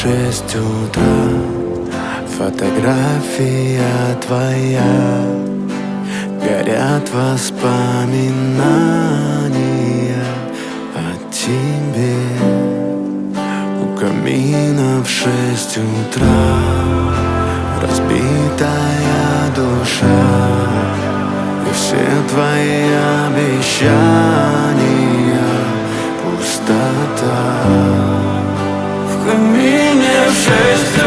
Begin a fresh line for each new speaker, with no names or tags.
6 утра. Фотография твоя, горят воспоминания о тебе. У камина в 6 утра разбитая душа, и все твои обещания пустота. В камине в 6